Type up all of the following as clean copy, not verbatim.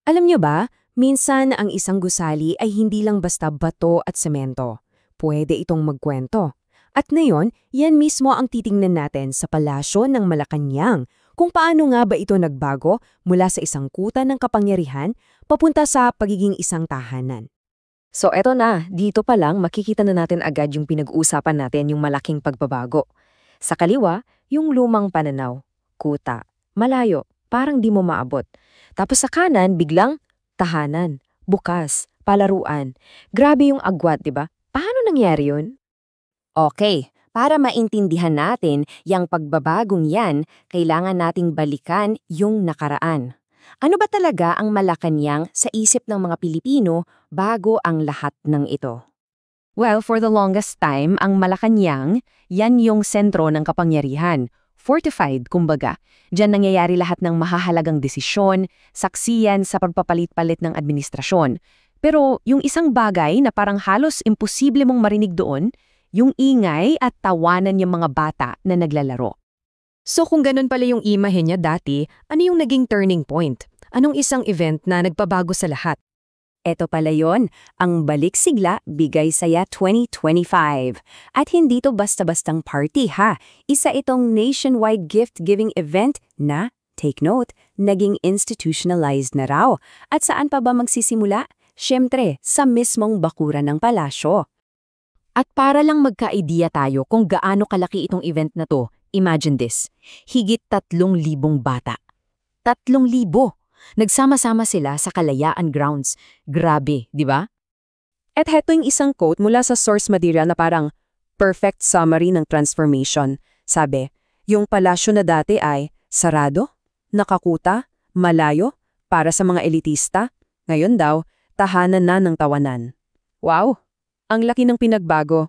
Alam niyo ba, minsan ang isang gusali ay hindi lang basta bato at semento. Pwede itong magkwento. At ngayon, yan mismo ang titingnan natin sa palasyo ng Malacanang, kung paano nga ba ito nagbago mula sa isang kuta ng kapangyarihan papunta sa pagiging isang tahanan. So eto na, dito pa lang makikita na natin agad yung pinag-uusapan natin, yung malaking pagbabago. Sa kaliwa, yung lumang pananaw, kuta, malayo, parang di mo maabot. Tapos sa kanan, biglang tahanan, bukas, palaruan. Grabe yung agwat, di ba? Paano nangyari yun? Okay, para maintindihan natin yang pagbabagong yan, kailangan nating balikan yung nakaraan. Ano ba talaga ang Malacanang sa isip ng mga Pilipino bago ang lahat ng ito? Well, for the longest time, ang Malacanang, yan yung sentro ng kapangyarihan. Fortified, kumbaga. Diyan nangyayari lahat ng mahahalagang desisyon, saksiyan sa pagpapalit-palit ng administrasyon. Pero yung isang bagay na parang halos imposible mong marinig doon, yung ingay at tawanan yung mga bata na naglalaro. So kung ganun pala yung imahe niya dati, ano yung naging turning point? Anong isang event na nagpabago sa lahat? Ito pala yon, ang Balik Sigla Bigay Saya 2025. At hindi to basta-bastang party ha. Isa itong nationwide gift-giving event na, take note, naging institutionalized na raw. At saan pa ba magsisimula? Siyempre, sa mismong bakuran ng palasyo. At para lang magka-idea tayo kung gaano kalaki itong event na to, imagine this, higit 3,000 bata. 3,000! Nagsama-sama sila sa Kalayaan Grounds. Grabe, di ba? At heto yung isang quote mula sa source material na parang perfect summary ng transformation. Sabi, yung palasyo na dati ay sarado, nakakuta, malayo, para sa mga elitista. Ngayon daw, tahanan na ng tawanan. Wow! Ang laki ng pinagbago.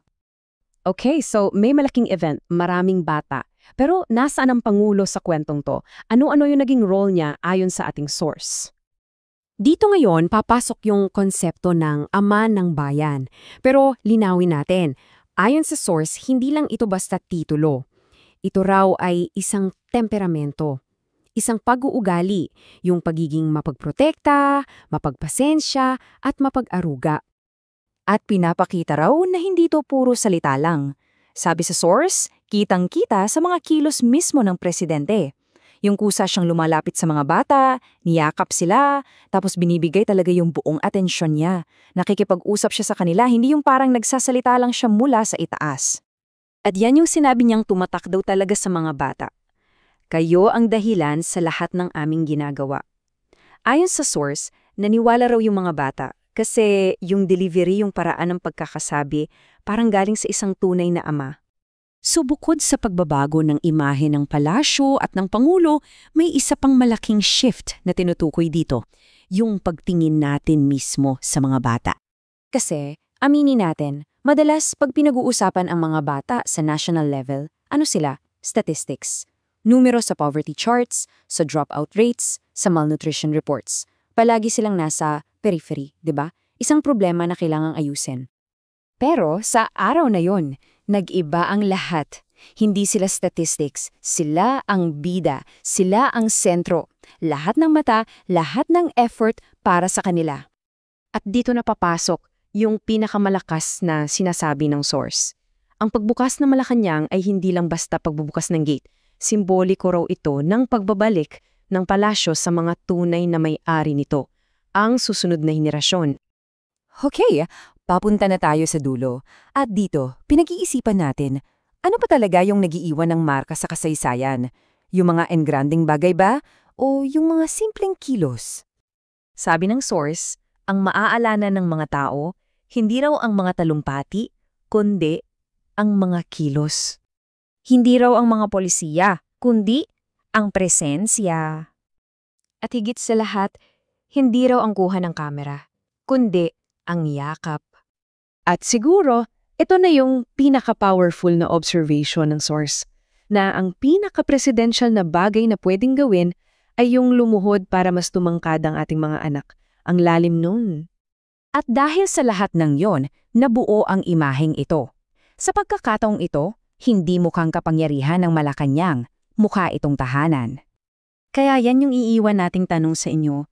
Okay, so may malaking event, maraming bata. Pero nasaan ang Pangulo sa kwentong to? Ano-ano yung naging role niya ayon sa ating source? Dito ngayon, papasok yung konsepto ng ama ng bayan. Pero linawin natin, ayon sa source, hindi lang ito basta titulo. Ito raw ay isang temperamento, isang pag-uugali, yung pagiging mapagprotekta, mapagpasensya, at mapag-aruga. At pinapakita raw na hindi to puro salita lang. Sabi sa source, kitang-kita sa mga kilos mismo ng presidente. Yung kusa siyang lumalapit sa mga bata, niyakap sila, tapos binibigay talaga yung buong atensyon niya. Nakikipag-usap siya sa kanila, hindi yung parang nagsasalita lang siya mula sa itaas. At yan yung sinabi niyang tumatak daw talaga sa mga bata. Kayo ang dahilan sa lahat ng aming ginagawa. Ayon sa source, naniwala raw yung mga bata. Kasi yung delivery, yung paraan ng pagkakasabi, parang galing sa isang tunay na ama. So bukod sa pagbabago ng imahe ng palasyo at ng Pangulo, may isa pang malaking shift na tinutukoy dito, yung pagtingin natin mismo sa mga bata. Kasi, aminin natin, madalas pag pinag-uusapan ang mga bata sa national level, ano sila? Statistics. Numero sa poverty charts, sa dropout rates, sa malnutrition reports. Palagi silang nasa periphery, di ba? Isang problema na kailangang ayusin. Pero sa araw na yon, nag-iba ang lahat. Hindi sila statistics, sila ang bida, sila ang sentro. Lahat ng mata, lahat ng effort para sa kanila. At dito na papasok yung pinakamalakas na sinasabi ng source. Ang pagbukas ng Malacanang ay hindi lang basta pagbubukas ng gate. Simboliko raw ito ng pagbabalik ng palasyo sa mga tunay na may-ari nito, ang susunod na henerasyon. Okay, papunta na tayo sa dulo. At dito, pinag-iisipan natin, ano pa talaga yung nagiiwan ng marka sa kasaysayan? Yung mga engranding bagay ba? O yung mga simpleng kilos? Sabi ng source, ang maaalanan ng mga tao, hindi raw ang mga talumpati, kundi ang mga kilos. Hindi raw ang mga polisiya, kundi ang presensya. At higit sa lahat, hindi raw ang kuha ng kamera, kundi ang yakap. At siguro, ito na yung pinaka-powerful na observation ng source, na ang pinaka-presidential na bagay na pwedeng gawin ay yung lumuhod para mas tumangkad ang ating mga anak. Ang lalim nun. At dahil sa lahat ng yon, nabuo ang imaheng ito. Sa pagkakataong ito, hindi mukhang kapangyarihan ng Malacanang, mukha itong tahanan. Kaya yan yung iiwan nating tanong sa inyo.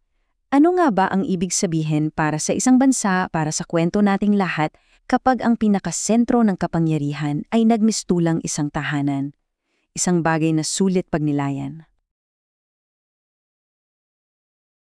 Ano nga ba ang ibig sabihin para sa isang bansa, para sa kwento nating lahat, kapag ang pinakasentro ng kapangyarihan ay nagmistulang isang tahanan? Isang bagay na sulit pagnilayan.